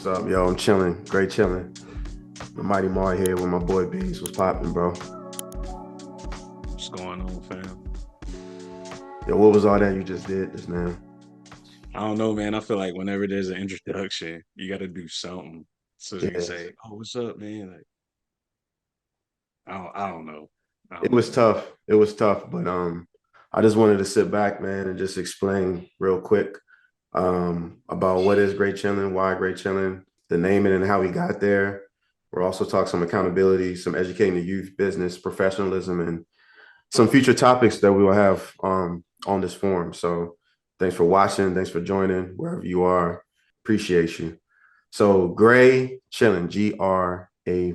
up, yo? I'm chilling. Great chilling. The Mighty Mar here with my boy Beanz. What's popping, bro? What's going on, fam? Yo, what was all that you just did just now? I don't know, man. I feel like whenever there's an introduction, you got to do something so you can Yes. say, "Oh, what's up, man?" Like, I don't know. I It don't was know, man. tough. It was tough, but I just wanted to sit back, man, and just explain real quick about what is Great Chillin, why Great Chillin, the naming and how we got there. We're also talking some accountability, some educating the youth, business, professionalism, and some future topics that we will have on this forum. So thanks for watching. Thanks for joining wherever you are. Appreciate you. So Gray Chillin, Gray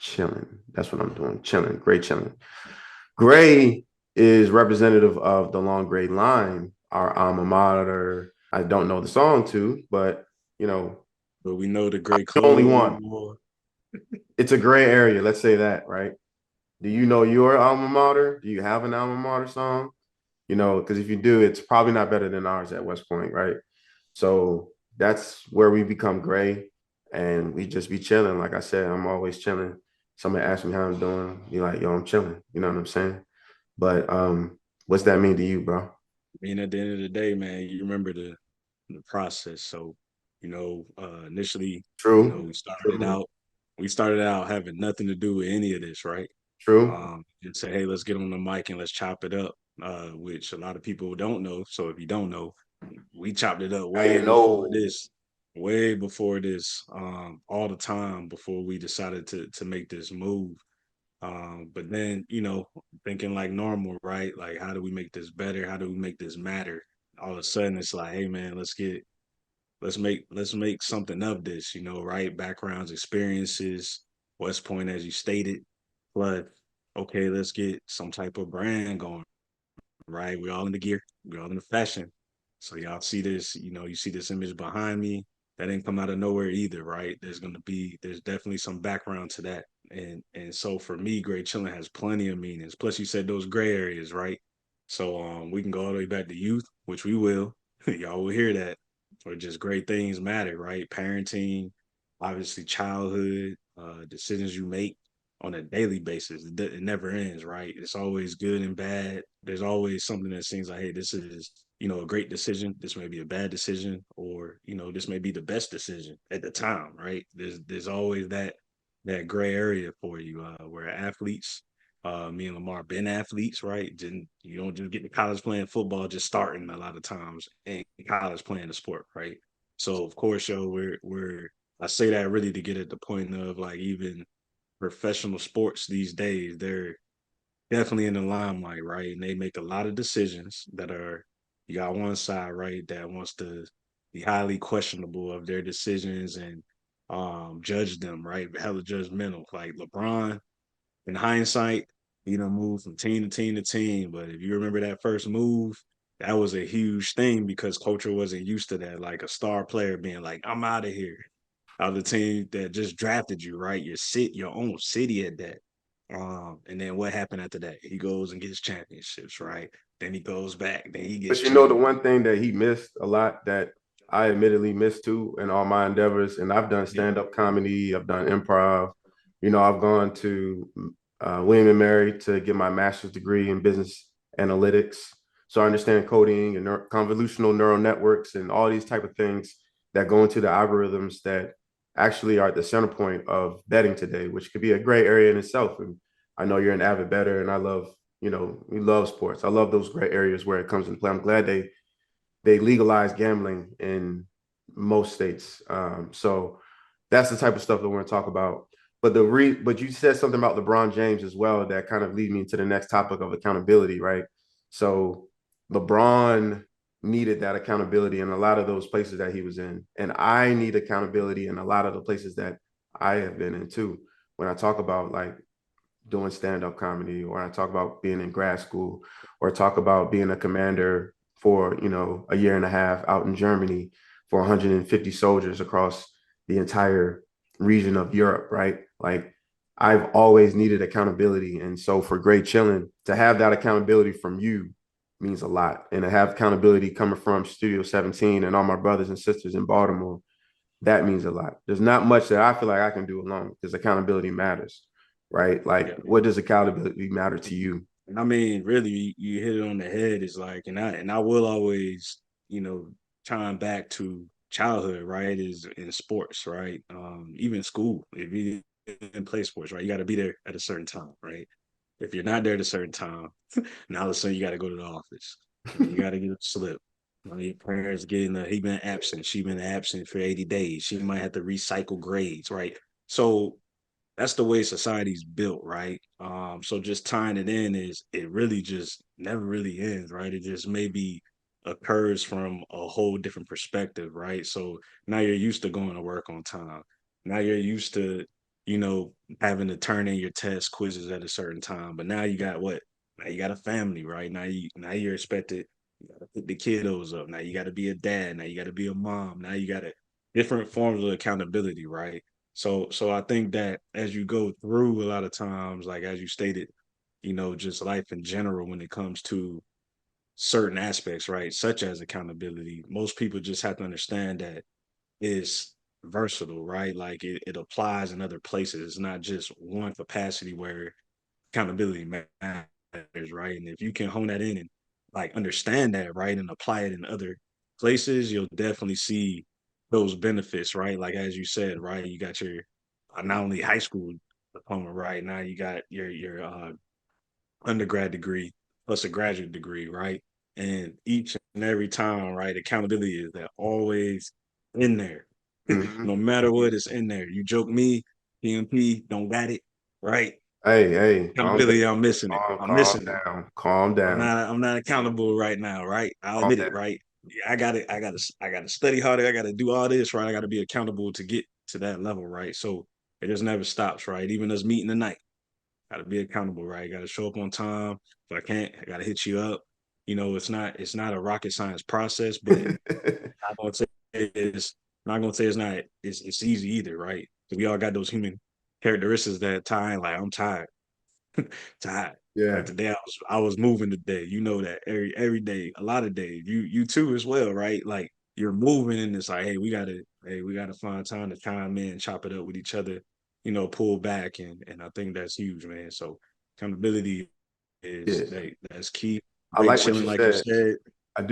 Chillin. That's what I'm doing. Chillin, Gray Chillin. Gray is representative of the Long Gray Line, our alma mater. I don't know the song too, but you know, But we know the I'm great the only code we one. wore. It's a gray area. Let's say that, right? Do you know your alma mater? Do you have an alma mater song? Because if you do, it's probably not better than ours at West Point, right? So that's where we become gray and we just be chilling. Like I said, I'm always chilling. Somebody asks me how I'm doing, be like, yo, I'm chilling. You know what I'm saying? But what's that mean to you, bro? I mean, at the end of the day, man, you remember the process. So, initially, True, we started true, out, having nothing to do with any of this, right? true. And say, hey, let's get on the mic and let's chop it up, which a lot of people don't know. So if you don't know, we chopped it up I know. way before this, all the time before we decided to make this move. But then, thinking like normal, right? Like, how do we make this better? How do we make this matter? All of a sudden, it's like, hey, man, let's make something of this, right? Backgrounds, experiences, West Point, as you stated, but okay, let's get some type of brand going, right? We're all in the gear, we're all in the fashion. So y'all see this, you see this image behind me. That didn't come out of nowhere either, right? There's definitely some background to that. And so for me, Gray Chillin has plenty of meanings. Plus you said those gray areas, right? So we can go all the way back to youth, which we will. Y'all will hear that. Or just great things matter, right? Parenting, obviously childhood, decisions you make on a daily basis. It never ends, right? It's always good and bad. There's always something that seems like, hey, this is, a great decision. This may be a bad decision, or this may be the best decision at the time, right? There's always that gray area for you. Where athletes, me and Lamar been athletes, right? Didn't You don't just get to college playing football just starting a lot of times in college playing the sport, right? So of course, yo, we're I say that really to get at the point of like even professional sports these days, they're definitely in the limelight, right? And they make a lot of decisions that are, you got one side, right, that wants to be highly questionable of their decisions and judge them, right? Hella judgmental. Like LeBron, in hindsight, moved from team to team to team. But if you remember that first move, that was a huge thing because culture wasn't used to that. Like a star player being like, I'm out of here of the team that just drafted you, right? Your own city at that. And then what happened after that? He goes and gets championships, right? Then he goes back, then he gets But the champions. one thing that he missed a lot that I admittedly missed too in all my endeavors, and I've done Yeah. stand-up comedy, I've done improv, I've gone to William and Mary to get my master's degree in business analytics. So I understand coding and convolutional neural networks and all these type of things that go into the algorithms that actually are at the center point of betting today, which could be a gray area in itself. And I know you're an avid bettor, and I love we love sports. I love those gray areas where it comes into play. I'm glad they legalize gambling in most states. So that's the type of stuff that we're going to talk about. But you said something about LeBron James as well that kind of lead me to the next topic of accountability, right? So LeBron needed that accountability in a lot of those places that he was in, and I need accountability in a lot of the places that I have been in too. When I talk about like doing stand-up comedy, or I talk about being in grad school, or talk about being a commander for a year and a half out in Germany for 150 soldiers across the entire region of Europe, right? Like I've always needed accountability, and so for Great Chillin to have that accountability from you means a lot, and to have accountability coming from Studio 17 and all my brothers and sisters in Baltimore that means a lot. There's not much that I feel like I can do alone because accountability matters, right? Like, Yeah. what does accountability matter to you? And I mean, really, you hit it on the head. It's like, and I will always, chime back to childhood, right? Is in sports, right? Even school, if you didn't play sports, right? You got to be there at a certain time, right? If you're not there at a certain time, now all of a sudden you got to go to the office. You got to get a slip. Your parents getting he been absent, she been absent for 80 days. She might have to recycle grades, right? So that's the way society's built, right? So just tying it in is it really just never really ends, right? It just maybe occurs from a whole different perspective, right? So now you're used to going to work on time. Now you're used to, you know, having to turn in your test quizzes at a certain time. But now you got what? Now you got a family, right? Now you're expected, you gotta pick the kiddos up. Now you gotta be a dad. Now you gotta be a mom. Now you gotta different forms of accountability, right? So I think that as you go through a lot of times, like as you stated, just life in general when it comes to certain aspects, right? Such as accountability, most people just have to understand that it's versatile, right? Like it applies in other places. It's not just one capacity where accountability matters, right? And if you can hone that in and like understand that, right, and apply it in other places, you'll definitely see those benefits, right? Like as you said, right, you got your not only high school diploma, right? Now you got your undergrad degree plus a graduate degree, right? And each and every time, right, accountability is that always in there. Mhm. No matter what is in there. You joke me, PMP, don't got it, right? Hey, calm down, Accountability, I'm missing it. I'm calm missing it. down, calm down, I'm not accountable right now, right? I'll calm admit down. it, right? Yeah, I gotta study harder. I gotta do all this, right? I gotta be accountable to get to that level, right? So it just never stops, right? Even us meeting tonight, gotta be accountable, right? Gotta show up on time. If I can't, I gotta hit you up. It's not a rocket science process, but I'm not gonna say it's not gonna say it's easy either, right? We all got those human characteristics that time, like I'm tired. Tired. Like Yeah, today, I was moving today. You know that every day, a lot of days. You too as well, right? Like you're moving, and it's like, hey, we gotta find time to chime in, chop it up with each other. Pull back, and I think that's huge, man. So accountability is yeah. that's key. I Great like what chilling, you like you said. said. I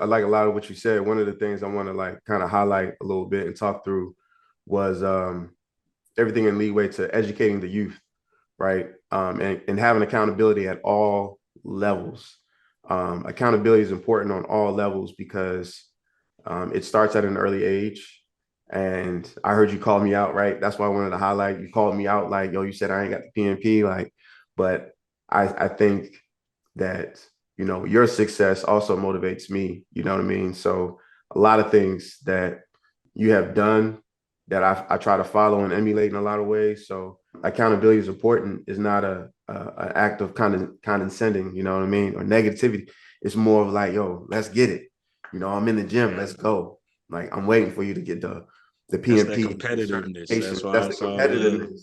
like a lot of what you said. One of the things I want to like kind of highlight a little bit and talk through was everything in leeway to educating the youth, right? And having accountability at all levels. Accountability is important on all levels because it starts at an early age. And I heard you call me out, right? That's why I wanted to highlight. You called me out like, yo, you said I ain't got the PNP, like, but I think that your success also motivates me. You know what I mean? So a lot of things that you have done that I try to follow and emulate in a lot of ways. So accountability is important. It's not an act of condescending, you know what I mean, or negativity. It's more of like, yo, let's get it. I'm in the gym. Yeah, Let's go. Like I'm waiting for you to get the that's that PMP competitiveness. certification. That's why That's I the saw the competitiveness.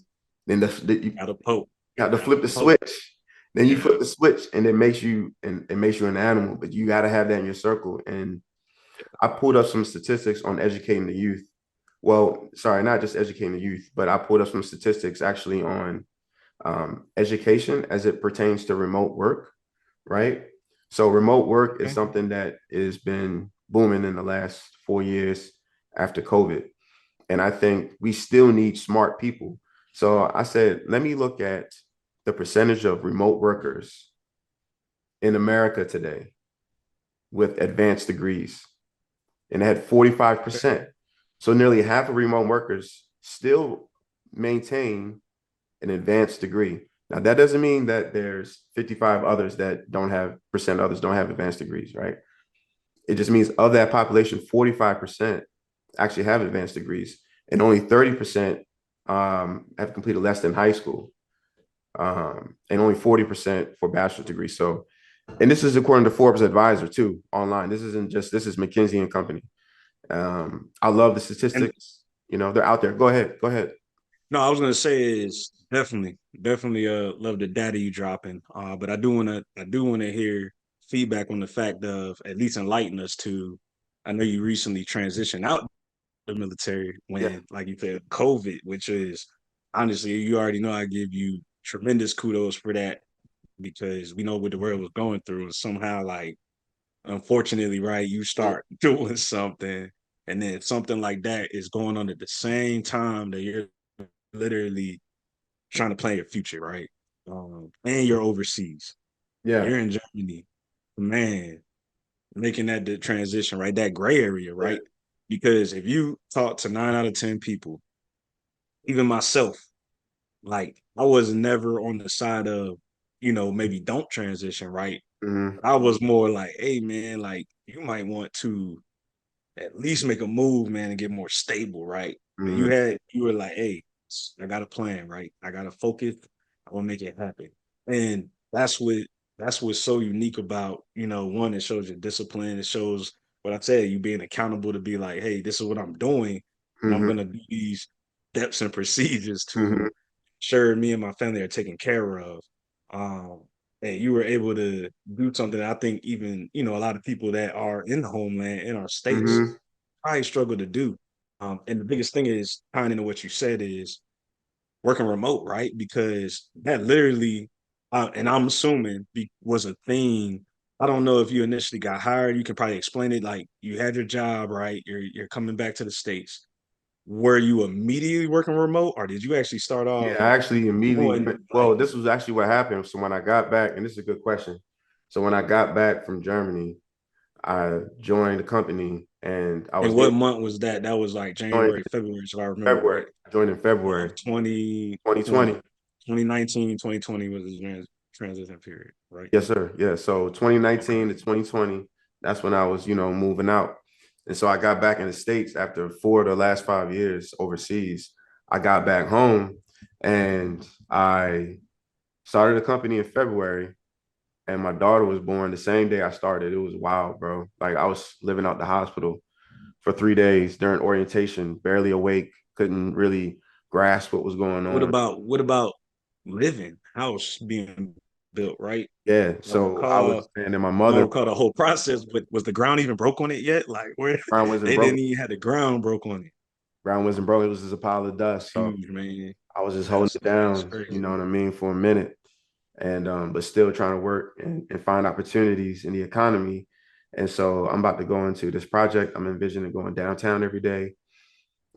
Then you got to poke, got to got flip to the poke. switch. Then you Yeah, flip the switch, and it makes you an animal. But you got to have that in your circle. And I pulled up some statistics on educating the youth. Well, sorry, not just educating the youth, but I pulled up some statistics actually on education as it pertains to remote work, right? So remote work is okay. something that has been booming in the last 4 years after COVID. And I think we still need smart people. So I said, let me look at the percentage of remote workers in America today with advanced degrees. And it had 45%. So nearly half of remote workers still maintain an advanced degree. Now that doesn't mean that there's 55 others that don't have percent others don't have advanced degrees, right? It just means of that population, 45% actually have advanced degrees, and only 30% have completed less than high school, and only 40% for bachelor's degrees. So, and this is according to Forbes Advisor too, online. This is McKinsey and Company. I love the And statistics. They're out there. Go ahead. Go ahead. no, I was gonna say is definitely love the data you dropping. But I do wanna hear feedback on the fact of at least enlighten us to. I know you recently transitioned out the military Yeah. when, like you said, COVID, which is honestly, you already know I give you tremendous kudos for that because we know what the world was going through. And somehow, like, unfortunately, right, you start doing something and then something like that is going on at the same time that you're literally trying to plan your future, right? And you're overseas. Yeah. You're in Germany. Man, making that the transition, right? That gray area, Yeah. right? Because if you talk to 9 out of 10 people, even myself, like I was never on the side of, maybe don't transition, right? Mm-hmm. I was more like, hey man, like you might want to at least make a move, man, and get more stable, right? But Mm-hmm. you were like, hey, I got a plan, right? I got to focus. I want to make it happen. And that's what's so unique about, one, it shows your discipline. It shows what I said, you being accountable to be like, hey, this is what I'm doing. And I'm Mm-hmm. gonna do these steps and procedures Mm-hmm. to ensure me and my family are taken care of. Um, and you were able to do something that I think even, a lot of people that are in the homeland, in our states, Mm-hmm. probably struggle to do. And the biggest thing is tying into what you said is working remote, right? Because that literally, and I'm assuming was a thing. I don't know if you initially got hired. You can probably explain it. Like you had your job, right? You're coming back to the States. Were you immediately working remote, or did you actually start Yeah, off I actually immediately doing well, like this was actually what happened. So when I got back, and this is a good question. So when I got back from Germany, I joined the company and I was and getting what month was that? That was like joined January, February, if I remember February. right. I joined in Of February 2020, 2020. 2019, 2020 was the transition period, right? Yes, sir. Yeah. So 2019 to 2020, that's when I was, moving out. And so I got back in the States after 4 of the last 5 years overseas. I got back home and I started a company in February, and my daughter was born the same day I started. It was wild, bro. Like I was living out the hospital for 3 days during orientation, barely awake, couldn't really grasp what was going What on. about what about living house being built, right? Yeah. I don't So I recall was, and then my I don't mother, recall the whole process, but was the ground even broke on it yet? Like where ground wasn't they broke. didn't even have the ground broke on it. Ground wasn't broke. It was just a pile of dust. So Huge, man. I was just holding it That's down, you crazy. know what I mean, for a minute. And but still trying to work and find opportunities in the economy. And so I'm about to go into this project. I'm envisioning going downtown every day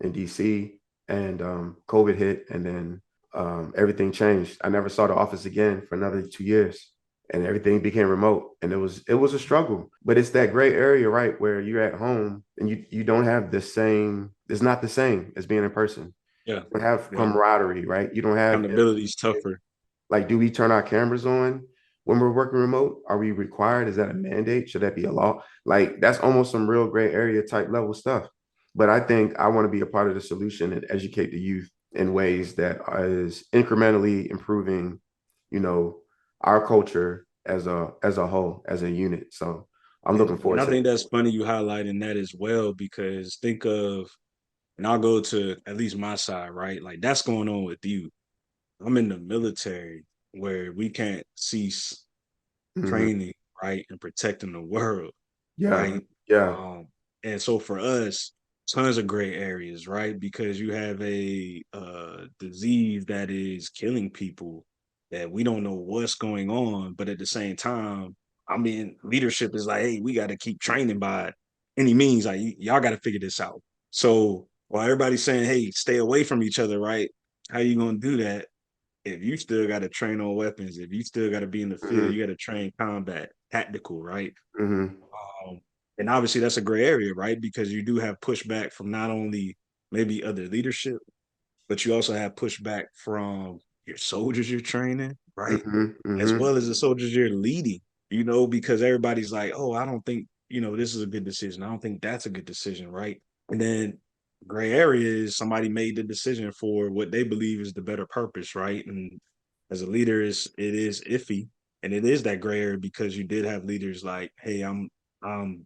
in DC, and COVID hit, and then everything changed. I never saw the office again for another 2 years, and everything became remote, and it was a struggle. But it's that gray area, right, where you're at home and you don't have the same. It's not the same as being in person. Yeah. You don't have Yeah. camaraderie, right? You don't have Accountability is tougher. like, do we turn our cameras on when we're working remote? Are we required? Is that a mandate? Should that be a law? Like, that's almost some real gray area type level stuff. But I think I want to be a part of the solution and educate the youth in ways that is incrementally improving, you know, our culture as a whole, as a unit. So I'm looking And forward I to that. think that's funny you highlighting that as well, because think of, and I'll go to at least my side, right? Like that's going on with you. I'm in the military where we can't cease Mhm. training, right, and protecting the world, Yeah. right? Yeah. Um, and so for us, tons of gray areas, right? Because you have a disease that is killing people that we don't know what's going on, but at the same time, I mean, leadership is like, hey, we got to keep training by any means. Like y'all got to figure this out. So while everybody's saying, hey, stay away from each other, right? How you gonna do that? If you still got to train on weapons, if you still got to be in the field, Hmm. you got to train combat, tactical, right? Hmm. And obviously that's a gray area, right? Because you do have pushback from not only maybe other leadership, but you also have pushback from your soldiers you're training, right? Hmm. As Hmm. well as the soldiers you're leading, because everybody's like, oh, I don't think, this is a good decision. I don't think that's a good decision, right? And then gray area is somebody made the decision for what they believe is the better purpose, right? And as a leader, it is iffy, and it is that gray area because you did have leaders like, hey, I'm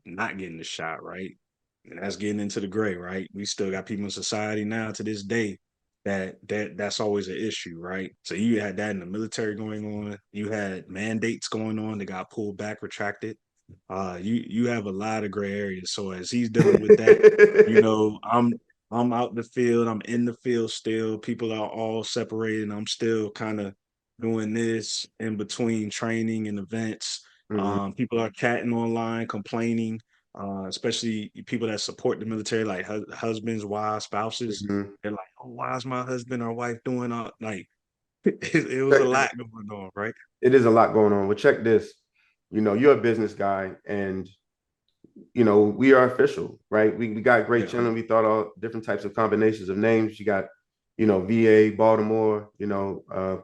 not getting the shot, right? And that's getting into the gray, right? We still got people in society now to this day that's always an issue, right? So you had that in the military going on. You had mandates going on that got pulled back, retracted. You have a lot of gray areas. So as he's dealing with that, I'm I'm out the field. I'm in the field still. People are all separated. I'm still kind of doing this in between training and events. Mm-hmm. People are chatting online, complaining, especially people that support the military, like husbands, wives, spouses. Mm-hmm. They're like, "Oh, why is my husband or wife doing all like?" It was a lot going on, right? It is a lot going on. But check this. You're a business guy, and we are official, right? We got Gray Yeah, Chillin. We thought all different types of combinations of names. You got, VA, Baltimore,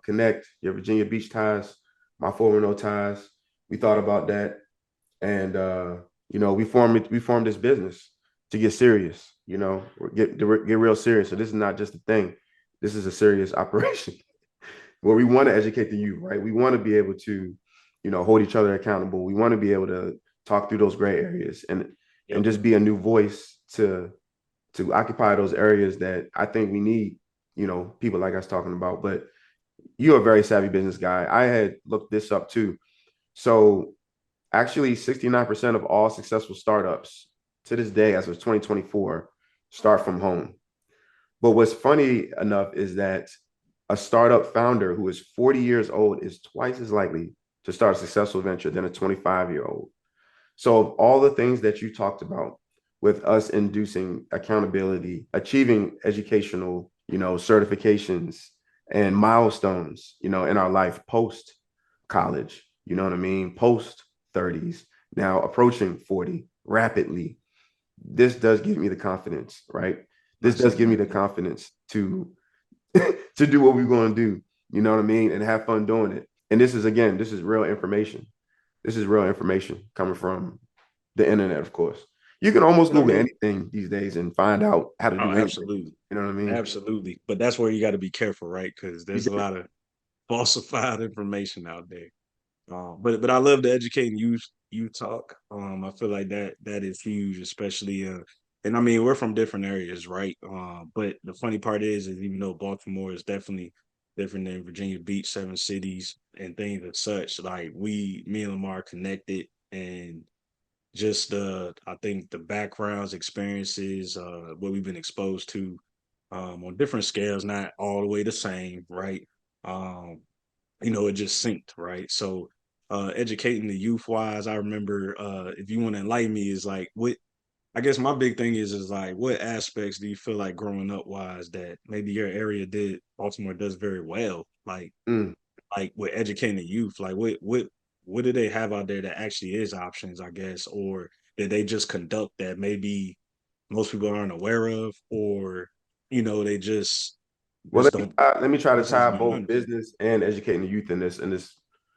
Connect, your Virginia Beach ties, my 410 ties. We thought about that. And we formed this business to get serious, get real serious. So this is not just a thing. This is a serious operation where we want to educate the youth, right? We want to be able to, hold each other accountable. We want to be able to talk through those gray areas and yep, just be a new voice to occupy those areas that I think we need, people like us talking about. But you're a very savvy business guy. I had looked this up too. So actually, 69% of all successful startups to this day, as of 2024, start from home. But what's funny enough is that a startup founder who is 40 years old is twice as likely to start a successful venture than a 25-year-old. So, of all the things that you talked about with us inducing accountability, achieving educational, certifications and milestones, in our life post college, you know what I mean? Post 30s, now approaching 40 rapidly. This does give me the confidence, right? This does give me the absolutely. confidence to to do what we're going to do, you know what I mean, and have fun doing it. And this is real information. This is real information coming from the internet, of course. You can almost And I Google mean, anything these days and find out how to oh, do anything. absolutely, You know what I mean? absolutely. But that's where you got to be careful, right? Because You there's a did. lot of falsified information out there. But I love the educating youth talk. I feel like that is huge, especially and I mean we're from different areas, right? But the funny part is even though Baltimore is definitely different than Virginia Beach, seven cities and things and such, like me and Lamar connected and just I think the backgrounds, experiences, what we've been exposed to on different scales, not all the way the same, right? Um, it just synced, right? So educating the youth wise, I remember if you want to enlighten me, is like what I guess my big thing is like what aspects do you feel like growing up wise that maybe your area did Baltimore does very well? Mm. Like with educating the youth, like what do they have out there that actually is options, I guess, or did they just conduct that maybe most people aren't aware of, or they just Well, don't let me try to business tie both behind it. business and educating the youth in this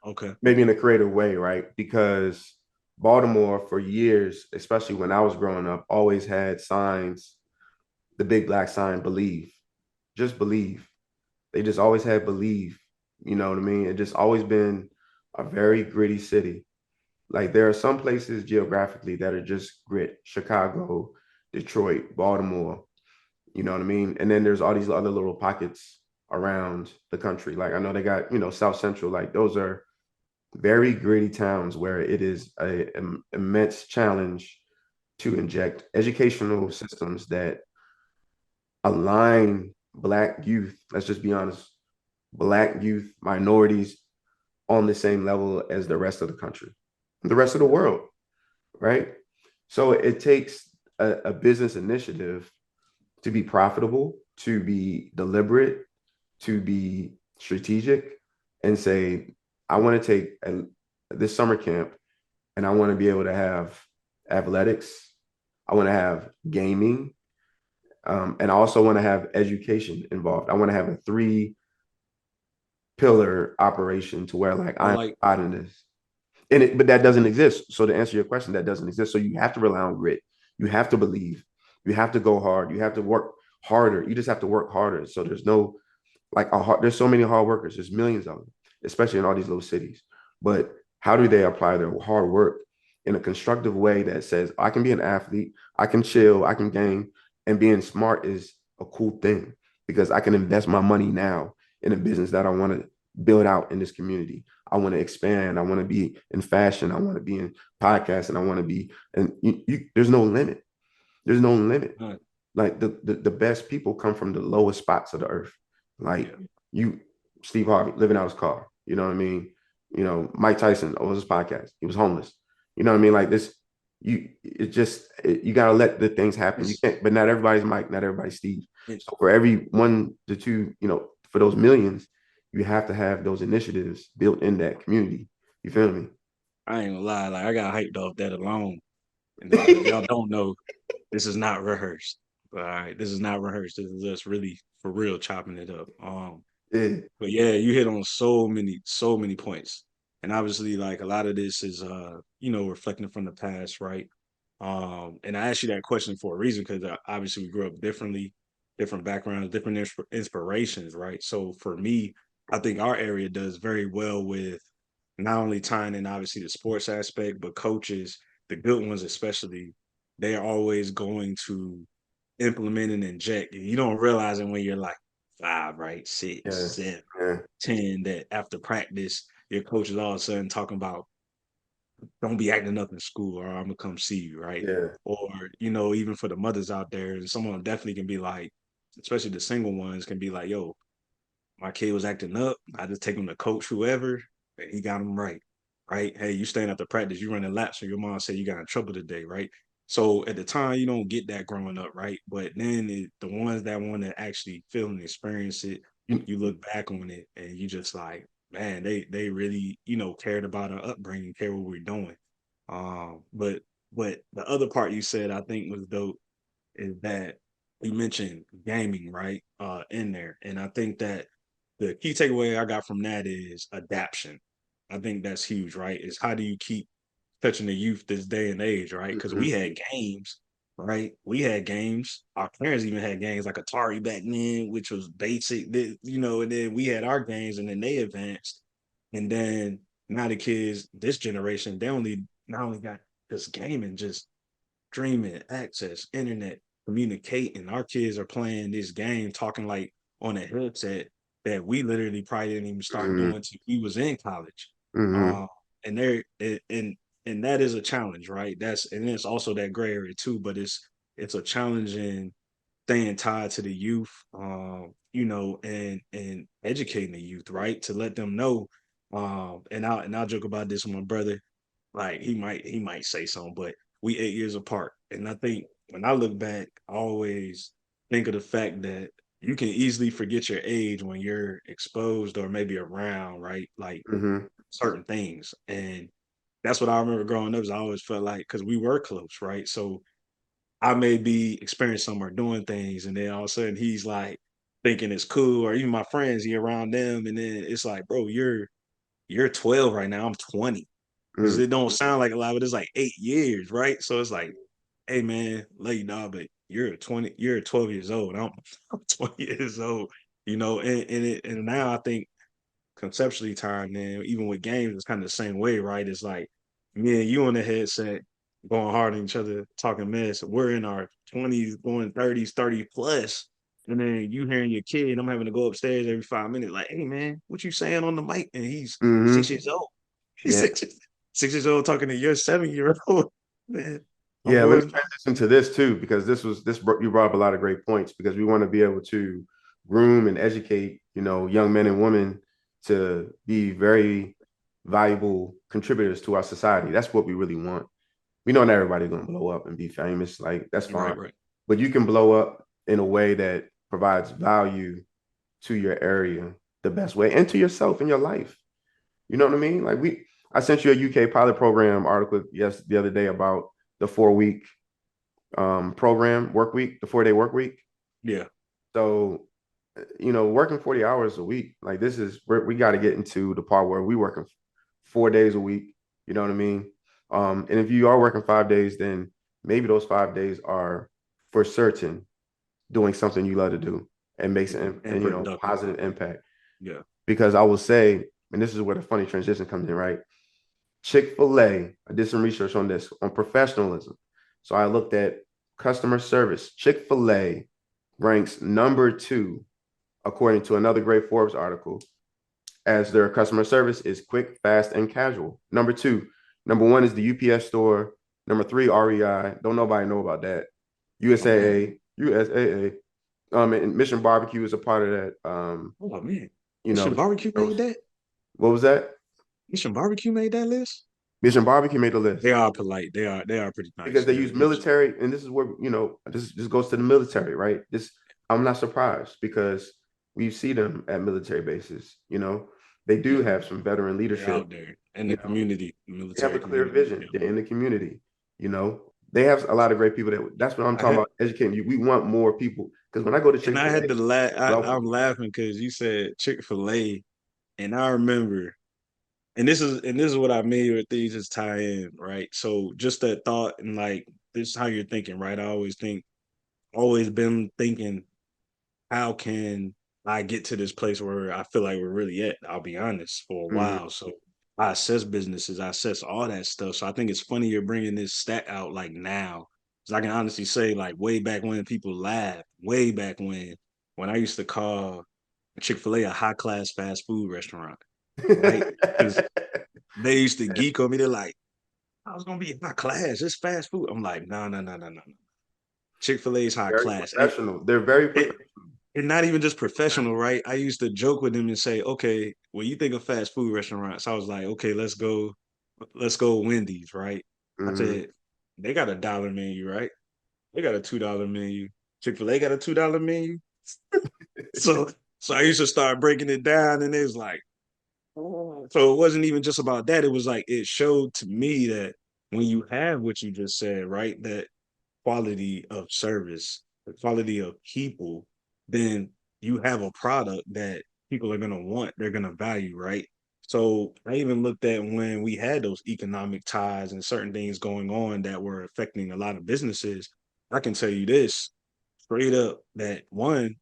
Okay. maybe in a creative way, right? Because Baltimore, for years, especially when I was growing up, always had signs, the big black sign, believe, just believe. They just always had believe, you know what I mean? It just always been a very gritty city. Like there are some places geographically that are just grit, Chicago, Detroit, Baltimore, you know what I mean? And then there's all these other little pockets around the country. Like I know they got, South Central, like those are very gritty towns where it is an immense challenge to inject educational systems that align Black youth, let's just be honest, Black youth, minorities on the same level as the rest of the country, the rest of the world, right? So it takes a business initiative to be profitable, to be deliberate, to be strategic, and say, I want to take this summer camp and I want to be able to have athletics. I want to have gaming. And I also want to have education involved. I want to have a three-pillar operation to where like I I'm like providing this. But that doesn't exist. So to answer your question, that doesn't exist. So you have to rely on grit. You have to believe. You have to go hard. You have to work harder. You just have to work harder. So there's no there's so many hard workers. There's millions of them, especially in all these little cities. But how do they apply their hard work in a constructive way that says, I can be an athlete, I can chill, I can game, and being smart is a cool thing because I can invest my money now in a business that I want to build out in this community. I want to expand. I want to be in fashion. I want to be in podcasting. I want to be, and there's no limit. There's no limit. Like the best people come from the lowest spots of the earth. Like Yeah. you, Steve Harvey, living out his car. You know what I mean? Mike Tyson was his podcast. He was homeless. You know what I mean? Like this, you gotta let the things happen. You It's, can't, but not everybody's Mike, not everybody's Steve. it's, So for every one to two, for those millions, you have to have those initiatives built in that community. You feel me? I ain't gonna lie, like I got hyped off that alone. And if y'all don't know, this is not rehearsed. All right, this is not rehearsed. This is us really for real chopping it up. Yeah. But yeah, you hit on so many points. And obviously, like a lot of this is reflecting from the past, right? And I asked you that question for a reason because obviously we grew up differently, different backgrounds, different inspirations, right? So for me, I think our area does very well with not only tying in obviously the sports aspect, but coaches, the good ones especially, they are always going to implement and inject. You don't realize it when you're like 5, right, 6, Yeah. 7, Yeah. 10, that after practice, your coach is all of a sudden talking about don't be acting up in school or I'm gonna come see you, right? Yeah. Or, even for the mothers out there, and someone definitely can be like, especially the single ones, can be like, yo, my kid was acting up. I just take him to coach whoever, and he got him right. Right. Hey, you staying after practice, you running laps, so your mom said you got in trouble today, right? So at the time, you don't get that growing up, right? But then the ones that want to actually feel and experience it, You- you look back on it and you just like, man, they really, cared about our upbringing, care what we're doing. But the other part you said I think was dope is that you mentioned gaming, right? In there. And I think that the key takeaway I got from that is adaption. I think that's huge, right? Is how do you keep touching the youth this day and age, right? Because we mhm. had games, right? We had games. Our parents even had games like Atari back then, which was basic, and then we had our games and then they advanced. And then now the kids, this generation, they only not only got just gaming, just streaming, access, internet, communicating. Our kids are playing this game, talking like on a headset that we literally probably didn't even start Mhm. doing till we was in college. Mhm. Uh, and there and that is a challenge, right? And it's also that gray area too, but it's a challenge in staying tied to the youth, and educating the youth, right? To let them know. And I'll joke about this with my brother, like he might say something, but we 8 years apart. And I think when I look back, I always think of the fact that you can easily forget your age when you're exposed or maybe around, right? Like Mhm. certain things. And that's what I remember growing up is I always felt like because we were close, right? So I may be experiencing or doing things, and then all of a sudden he's like thinking it's cool, or even my friends, he around them, and then it's like, bro, you're 12 right now, I'm 20. Because Mhm. it don't sound like a lot, but it's like 8 years, right? So it's like, hey man, love you dog, but you're 12 years old. I'm 20 years old, and now I think conceptually time, man, even with games, it's kind of the same way, right? It's like me and you on the headset going hard on each other, talking mess. We're in our 20s, going 30s, 30 plus. And then you hearing your kid, I'm having to go upstairs every 5 minutes, like, hey man, what you saying on the mic? And he's Mhm. 6 years old. He's Yeah. 6 years old talking to your 7 year old. Man, my Yeah. Let me boys. transition to this too, because you brought up a lot of great points because we want to be able to groom and educate, young men and women to be very valuable contributors to our society. That's what we really want. We know not everybody's gonna blow up and be famous. Like that's fine, Right, right. but you can blow up in a way that provides value to your area the best way and to yourself in your life. You know what I mean? I sent you a UK pilot program article the other day about the 4 week program work week, the 4 day work week. Yeah. So, working 40 hours a week, like we got to get into the part where we working 4 days a week. You know what I mean? And if you are working 5 days, then maybe those 5 days are for certain doing something you love to do and makes And productive. positive impact. Yeah. Because I will say, and this is where the funny transition comes in, right? Chick-fil-A, I did some research on this, on professionalism. So I looked at customer service. Chick-fil-A ranks number 2, according to another great Forbes article, as their customer service is quick, fast, and casual. Number 2. Number 1 is the UPS store. Number 3, REI. Don't nobody know about that. Okay. USAA, USAA. And Mission Barbecue is a part of that. Oh man, You Mission know, Barbecue made that. what was that? Mission Barbecue made that list. Mission Barbecue made the They list are polite. They are pretty because nice. they use military, and this is where this goes to the military, right? This I'm not surprised because we see them at military bases. They do have some veteran they're leadership. out there in the You know, community, the they have military a clear community. vision. They're in the community. They have a lot of great people. That's what I'm I talking had, about. Educating you. We want more people because when I go to and I had Chick-fil-A, to laugh. I'm welcome. laughing because you said Chick-fil-A, and I remember, and this is what I mean with these just tie in, right? So just that thought and like this is how you're thinking, right? I always been thinking, how can I get to this place where I feel like we're really at? I'll be honest, for a Mhm. while. So I assess businesses, I assess all that stuff. So I think it's funny you're bringing this stat out like now. Because I can honestly say, like, way back when people laughed, way back when I used to call Chick-fil-A a high class fast food restaurant, right? Because they used to geek on me. They're like, I was gonna be high class. It's fast food. I'm like, no, no, no, no, no. Chick-fil-A is high Very class. professional. They're very It, professional. and not even just professional, right? I used to joke with them and say, okay, when you think of fast food restaurants, I was like, okay, let's go Wendy's, right? I Mhm. said, they got $1 menu, right? They got a $2 menu. Chick-fil-A got a $2 menu. So so I used to start breaking it down and it was like, oh. So it wasn't even just about that. It was like it showed to me that when you have what you just said, right? That quality of service, the quality of people, then you have a product that people are going to want, they're going to value, right? So I even looked at when we had those economic ties and certain things going on that were affecting a lot of businesses. I can tell you this straight up that one,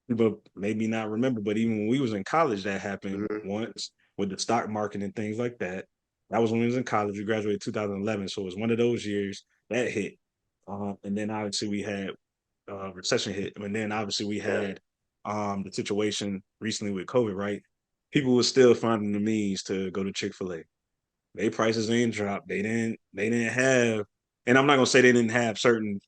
people maybe not remember, but even when we was in college, that happened Mhm. once with the stock market and things like that. That was when we was in college. We graduated 2011, so it was one of those years that hit. And then obviously we had recession hit, and then obviously we had the situation recently with COVID. Right, people were still finding the means to go to Chick-fil-A. They prices ain't dropped. They didn't have, and I'm not gonna say they didn't have certain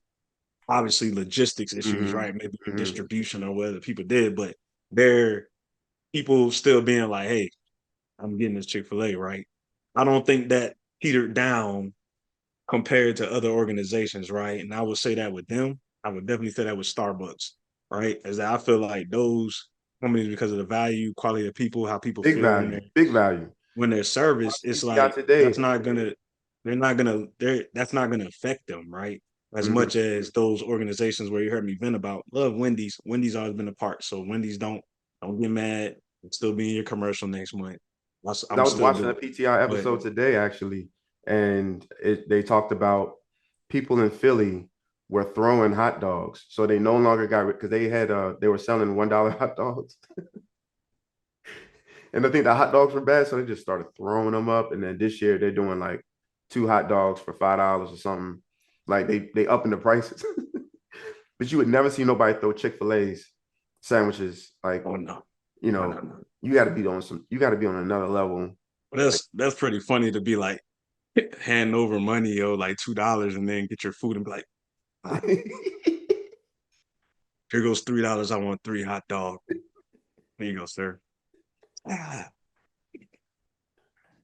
obviously logistics issues, Mhm. right? Maybe with Mhm. distribution or whether people did, but there people still being like, hey, I'm getting this Chick-fil-A, right? I don't think that petered down compared to other organizations, right? And I would say that with them, I would definitely say that with Starbucks, right? As I feel like those companies, because of the value, quality of people, how people Big feel value. Big value. when they're service, it's PTI like today. that's not gonna affect them, right? As Mhm. much as those organizations where you heard me vent about, love Wendy's. Wendy's always been a part. So Wendy's don't get mad. Still be in your commercial next month. I I'm was still watching a good. PTI But episode today, actually, and they talked about people in Philly were throwing hot dogs, so they no longer got because they were selling $1 hot dogs, and I think the hot dogs were bad, so they just started throwing them up. And then this year they're doing like two hot dogs for $5 or something. Like they upping the prices, but you would never see nobody throw Chick-fil-A's sandwiches. Like oh no, you no, know, no, no. you got to be on another level. But that's pretty funny to be like hand over money, yo, like $2 and then get your food and be like, ah, here goes $3. I want three hot dogs. There you go, sir. Ah,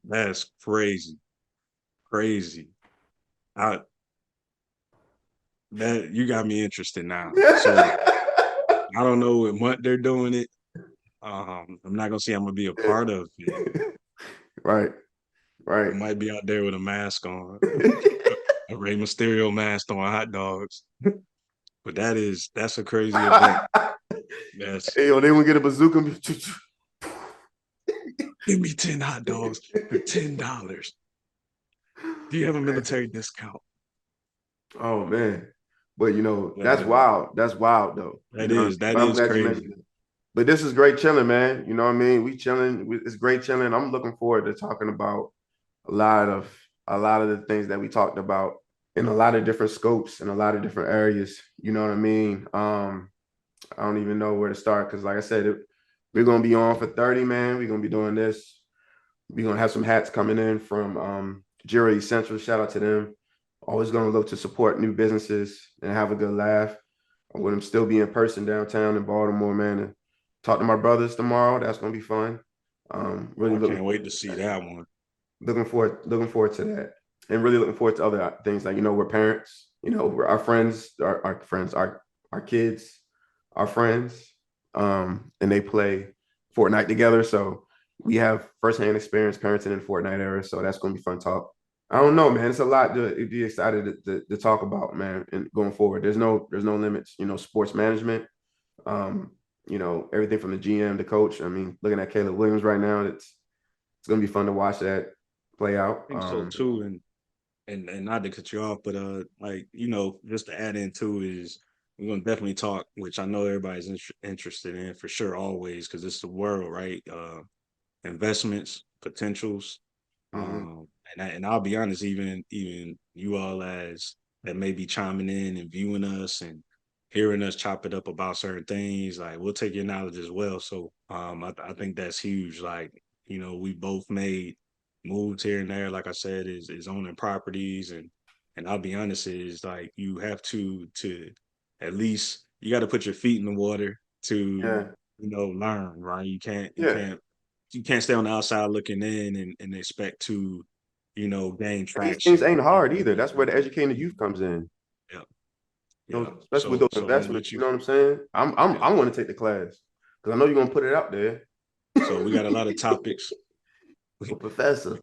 that's crazy. Crazy. I that you got me interested now. So I don't know what month they're doing it. I'm not gonna say I'm gonna be a part of it. Right, I right. might be out there with a mask on, a Rey Mysterio mask on hot dogs. But that's a crazy event. That's Hey, yo, they want to get a bazooka. give me 10 hot dogs for $10. Do you have a military discount? Oh man, but that's Man, wild. That's wild though. that is But I'm glad you crazy. mentioned it. But this is great chilling, man. You know what I mean? We chilling. It's great chilling. I'm looking forward to talking about a lot of a lot of the things that we talked about in a lot of different scopes in a lot of different areas. You know what I mean? I don't even know where to start because, like I said, we're gonna be on for 30, man. We're gonna be doing this. We're gonna have some hats coming in from Jira Essentials. Shout out to them. Always gonna look to support new businesses and have a good laugh. I want to still be in person downtown in Baltimore, man, and talk to my brothers tomorrow. That's gonna be fun. Really I looking can't wait to see that one. looking forward to that, and really looking forward to other things like we're parents. We're our friends, our friends, our kids, our friends, and they play Fortnite together. So we have firsthand experience parenting in Fortnite era. So that's gonna be fun talk. I don't know, man. It's a lot to be excited to talk about, man. And going forward, there's no limits. Sports management, everything from the GM to coach. I mean, looking at Caleb Williams right now, it's gonna be fun to watch that play out. I think so too. And not to cut you off, but like just to add into is we're gonna definitely talk, which I know everybody's interested in for sure, always, because it's the world, right? Investments, potentials, Mhm. and I'll be honest, even you all as that may be chiming in and viewing us and hearing us chop it up about certain things, like we'll take your knowledge as well. So I think that's huge. Like we both made moves here and there. Like I said, is owning properties and I'll be honest, is like you have to at least you got to put your feet in the water to Yeah, learn, right? You can't you yeah. can't you can't stay on the outside looking in and expect to, gain And these things traction. ain't hard either. That's where the educating youth comes in. Yeah, yeah. Especially with So those so let me investments. let You you. know what I'm saying? I'm Yeah. I want to take the class because I know you're gonna put it out there. So we got a lot of topics. A professor.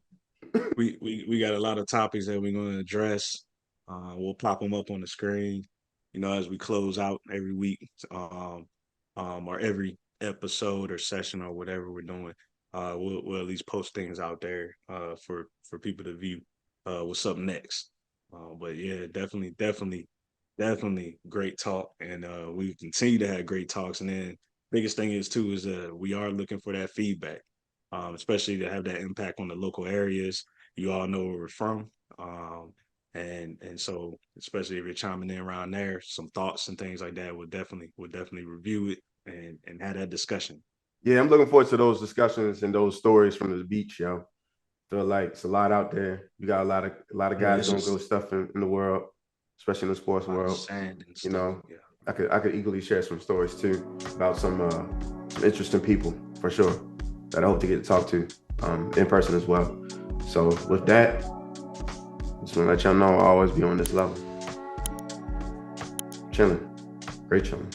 We got a lot of topics that we're going to address. We'll pop them up on the screen, as we close out every week, or every episode or session or whatever we're doing. We'll at least post things out there for people to view. What's up next? But yeah, definitely great talk, and we continue to have great talks. And then biggest thing is too is we are looking for that feedback, especially to have that impact on the local areas. You all know where we're from, and so especially if you're chiming in around there, some thoughts and things like that, would definitely review it and have that discussion. Yeah, I'm looking forward to those discussions and those stories from the beach, yo. Feel like it's a lot out there. You got a lot of Yeah, guys it's doing just good stuff in the world, especially in the sports a lot of world. sand and You stuff. know, Yeah. I could equally share some stories too about some interesting people for sure that I hope to get to talk to in person as well. So with that, just want to let y'all know I'll always be on this level. Chilling. Great chilling.